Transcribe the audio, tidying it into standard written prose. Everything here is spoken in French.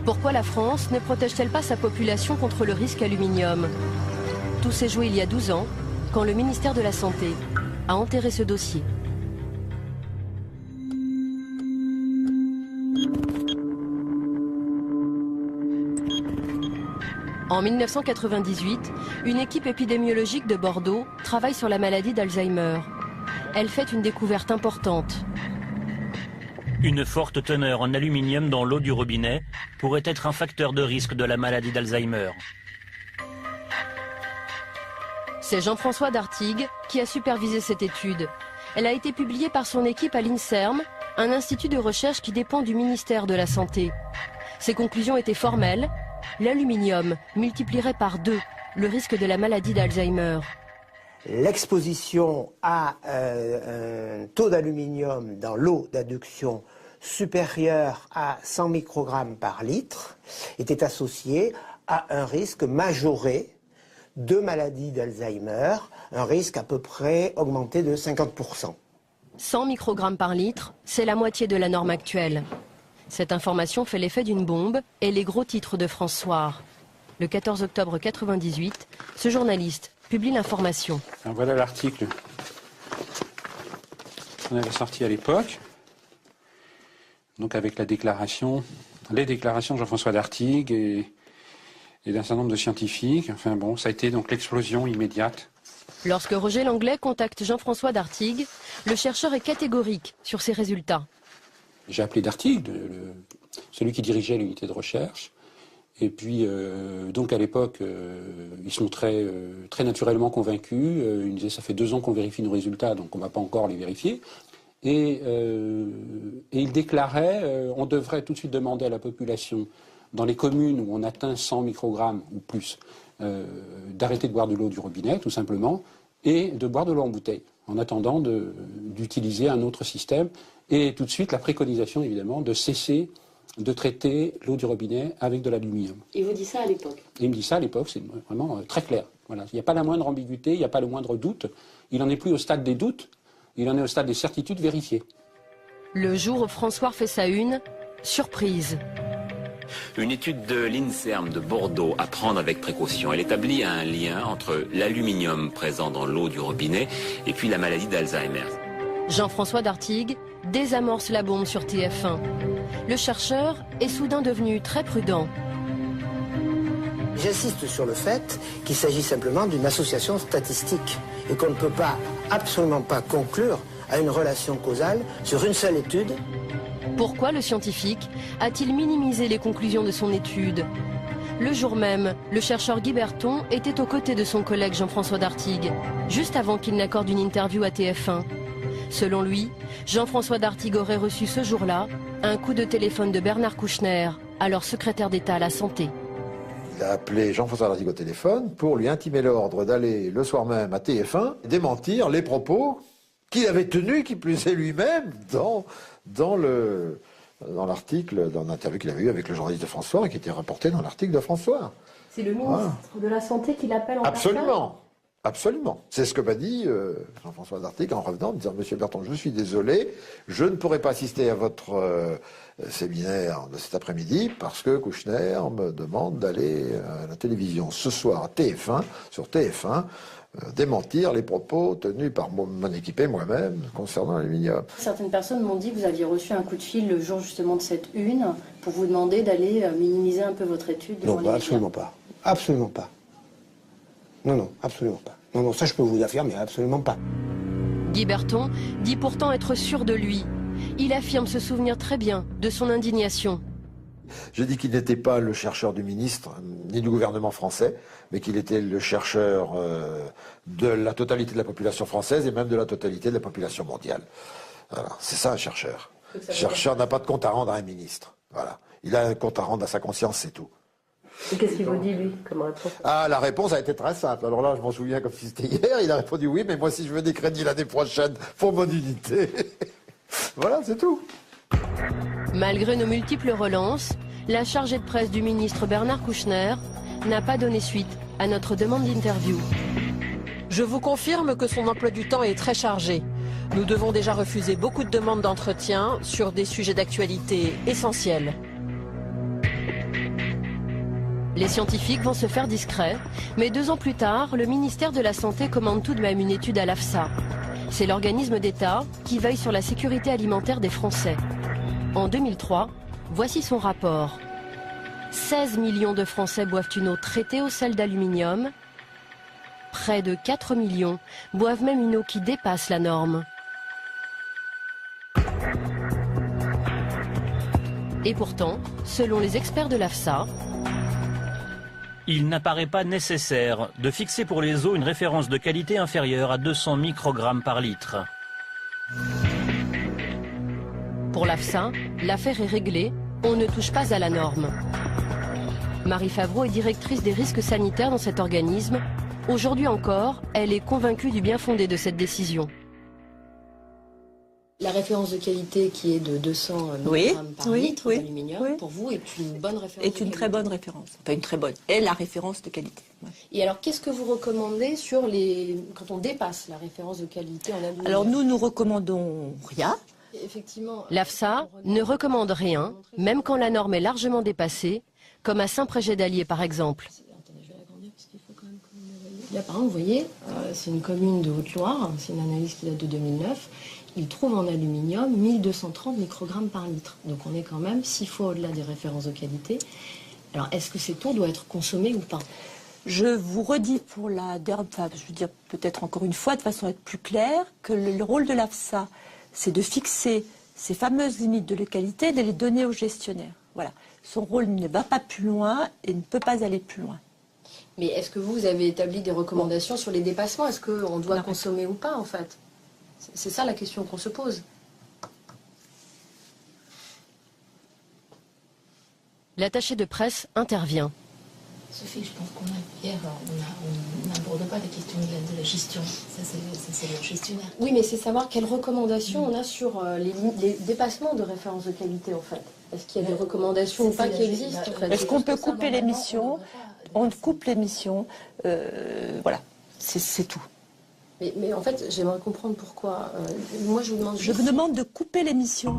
Pourquoi la France ne protège-t-elle pas sa population contre le risque aluminium? Tout s'est joué il y a 12 ans, quand le ministère de la Santé a enterré ce dossier. En 1998, une équipe épidémiologique de Bordeaux travaille sur la maladie d'Alzheimer. Elle fait une découverte importante. Une forte teneur en aluminium dans l'eau du robinet pourrait être un facteur de risque de la maladie d'Alzheimer. C'est Jean-François Dartigues qui a supervisé cette étude. Elle a été publiée par son équipe à l'INSERM, un institut de recherche qui dépend du ministère de la Santé. Ses conclusions étaient formelles. L'aluminium multiplierait par 2 le risque de la maladie d'Alzheimer. L'exposition à un taux d'aluminium dans l'eau d'adduction supérieur à 100 microgrammes par litre était associée à un risque majoré de maladie d'Alzheimer, un risque à peu près augmenté de 50%. 100 microgrammes par litre, c'est la moitié de la norme actuelle. Cette information fait l'effet d'une bombe et les gros titres de France Soir. Le 14 octobre 1998, ce journaliste publie l'information. Voilà l'article qu'on avait sorti à l'époque, donc avec les déclarations de Jean-François Dartigues et d'un certain nombre de scientifiques. Enfin bon, ça a été donc l'explosion immédiate. Lorsque Roger Langlais contacte Jean-François Dartigues, le chercheur est catégorique sur ses résultats. J'ai appelé Dartigues, celui qui dirigeait l'unité de recherche. Et puis, donc à l'époque, ils sont très naturellement convaincus. Ils me disaient, ça fait 2 ans qu'on vérifie nos résultats, donc on ne va pas encore les vérifier. Et ils déclaraient, on devrait tout de suite demander à la population, dans les communes où on atteint 100 microgrammes ou plus, d'arrêter de boire de l'eau du robinet, tout simplement, et de boire de l'eau en bouteille, en attendant d'utiliser un autre système. Et tout de suite, la préconisation, évidemment, de cesser de traiter l'eau du robinet avec de l'aluminium. Il vous dit ça à l'époque? Il me dit ça à l'époque, c'est vraiment très clair. Voilà. Il n'y a pas la moindre ambiguïté, il n'y a pas le moindre doute. Il n'en est plus au stade des doutes, il en est au stade des certitudes vérifiées. Le jour où François fait sa une, surprise. Une étude de l'INSERM de Bordeaux à prendre avec précaution. Elle établit un lien entre l'aluminium présent dans l'eau du robinet et puis la maladie d'Alzheimer. Jean-François Dartigues désamorce la bombe sur TF1. Le chercheur est soudain devenu très prudent. J'insiste sur le fait qu'il s'agit simplement d'une association statistique et qu'on ne peut pas, absolument pas conclure à une relation causale sur une seule étude. Pourquoi le scientifique a-t-il minimisé les conclusions de son étude? Le jour même, le chercheur Guy Berton était aux côtés de son collègue Jean-François Dartigues, juste avant qu'il n'accorde une interview à TF1. Selon lui, Jean-François Dartigues aurait reçu ce jour-là un coup de téléphone de Bernard Kouchner, alors secrétaire d'État à la Santé. Il a appelé Jean-François Dartigues au téléphone pour lui intimer l'ordre d'aller le soir même à TF1 démentir les propos qu'il avait tenus, qui plus est lui-même, dans l'article, dans l'interview qu'il avait eu avec le journaliste de François et qui était rapporté dans l'article de François. C'est le ministre de la Santé qui l'appelle en Absolument. Absolument. C'est ce que m'a dit Jean-François Dartigues en revenant, en me disant « Monsieur Berton, je suis désolé, je ne pourrai pas assister à votre séminaire de cet après-midi parce que Kouchner me demande d'aller à la télévision ce soir à TF1, sur TF1, démentir les propos tenus par mon équipe et moi-même concernant l'aluminium. » Certaines personnes m'ont dit que vous aviez reçu un coup de fil le jour justement de cette une pour vous demander d'aller minimiser un peu votre étude. Non, absolument pas. Absolument pas. Non, absolument pas. Non, ça je peux vous affirmer, absolument pas. Guy Berton dit pourtant être sûr de lui. Il affirme se souvenir très bien de son indignation. J'ai dit qu'il n'était pas le chercheur du ministre, ni du gouvernement français, mais qu'il était le chercheur de la totalité de la population française et même de la totalité de la population mondiale. Voilà, c'est ça un chercheur. Un chercheur n'a pas de compte à rendre à un ministre. Voilà. Il a un compte à rendre à sa conscience, c'est tout. Et qu'est-ce qu'il vous dit, lui, comme réponse? Ah, la réponse a été très simple. Alors là, je m'en souviens comme si c'était hier. Il a répondu oui, mais moi, si je veux des crédits l'année prochaine pour mon unité. Voilà, c'est tout. Malgré nos multiples relances, la chargée de presse du ministre Bernard Kouchner n'a pas donné suite à notre demande d'interview. Je vous confirme que son emploi du temps est très chargé. Nous devons déjà refuser beaucoup de demandes d'entretien sur des sujets d'actualité essentiels. Les scientifiques vont se faire discrets, mais 2 ans plus tard, le ministère de la Santé commande tout de même une étude à l'AFSA. C'est l'organisme d'État qui veille sur la sécurité alimentaire des Français. En 2003, voici son rapport. 16 millions de Français boivent une eau traitée au sel d'aluminium. Près de 4 millions boivent même une eau qui dépasse la norme. Et pourtant, selon les experts de l'AFSA, il n'apparaît pas nécessaire de fixer pour les eaux une référence de qualité inférieure à 200 microgrammes par litre. Pour l'AFSA, l'affaire est réglée, on ne touche pas à la norme. Marie Favreau est directrice des risques sanitaires dans cet organisme. Aujourd'hui encore, elle est convaincue du bien fondé de cette décision. La référence de qualité qui est de 200 mg par litre d'aluminium, pour vous, est une bonne référence. Est une très bonne référence. Enfin, une très bonne. Est la référence de qualité. Ouais. Et alors, qu'est-ce que vous recommandez quand on dépasse la référence de qualité en aluminium? Alors, nous recommandons rien. Effectivement. L'AFSA ne recommande rien, même quand la norme est largement dépassée, comme à Saint-Prégé-d'Allier par exemple. Attendez, je vais l'agrandir parce qu'il faut quand même que vous le voyez. Là, par exemple, vous voyez, c'est une commune de Haute-Loire, c'est une analyse qui date de 2009. Il trouve en aluminium 1230 microgrammes par litre. Donc on est quand même 6 fois au-delà des références de qualité. Alors est-ce que cette eau doit être consommée ou pas? Je vous redis pour je veux dire peut-être encore une fois de façon à être plus claire, que le rôle de l'AFSA, c'est de fixer ces fameuses limites de qualité et de les donner aux gestionnaires. Voilà. Son rôle ne va pas plus loin et ne peut pas aller plus loin. Mais est-ce que vous avez établi des recommandations sur les dépassements? Est-ce qu'on doit consommer ou pas en fait? C'est ça la question qu'on se pose. L'attaché de presse intervient. Sophie, je pense on n'aborde pas la question de la gestion. Ça, c'est le gestionnaire. Oui, mais c'est savoir quelles recommandations on a sur les dépassements de référence de qualité, en fait. Est-ce qu'il y a des recommandations ou pas qui existent en fait? Est-ce qu'on peut couper l'émission? On coupe l'émission. Voilà, c'est tout. Mais en fait, j'aimerais comprendre pourquoi. Moi, je vous demande Je vous demande de couper l'émission.